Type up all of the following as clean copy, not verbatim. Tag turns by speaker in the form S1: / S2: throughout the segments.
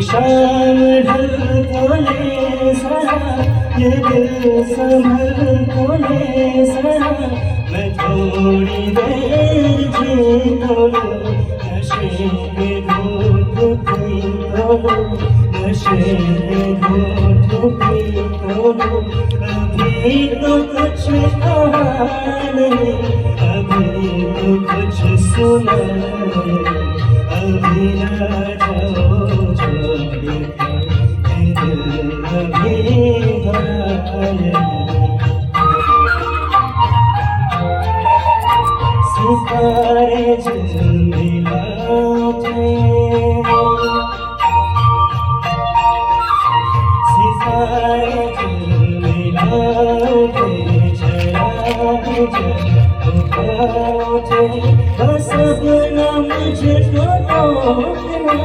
S1: शाम ढल को ले सरा, ये दिल संभल को ले सरा, मैं थोड़ी देर जी तोड़ू, नशे में घूट पी तोड़ू, नशे में घूट पी तोड़ू। अभी तो कुछ कहा नहीं, अभी तो कुछ सुना नहीं, अभी ना जाओ सितारे झिलमिलाते, सितारे झिलमिलाते, शराब जगाते, बस अपना मुझको रोकना,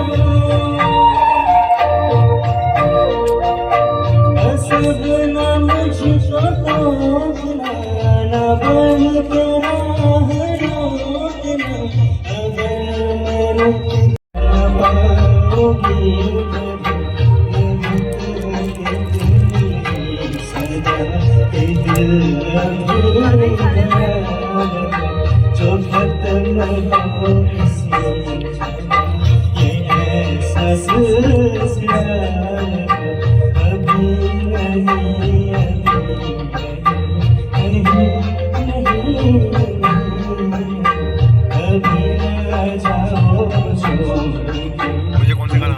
S1: अपना मुझको रोकना, न बन के राह रोकना, अगर मैं रुक न पाऊंगी सदा के दिल अधूरा जो खत्म हो किसी ये ऐसा सिलसिला
S2: मुझे कौन से गाना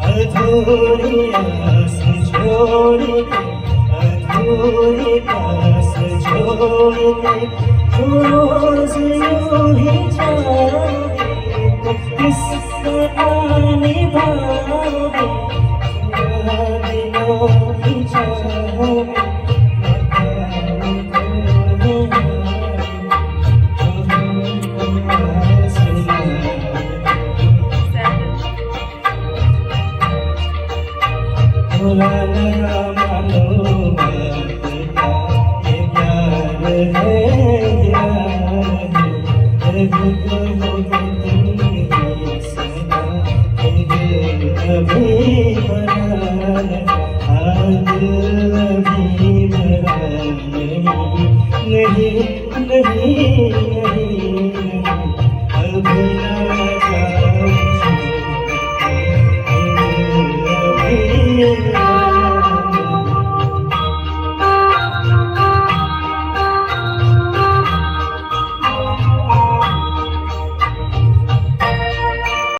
S1: अधूरी आस छोड़ के, अधूरी आस छोड़ के, रोज यूं ही जाओगे तो किस तरह निभाओगे, दिनों ही जाओगे। नहीं नहीं नहीं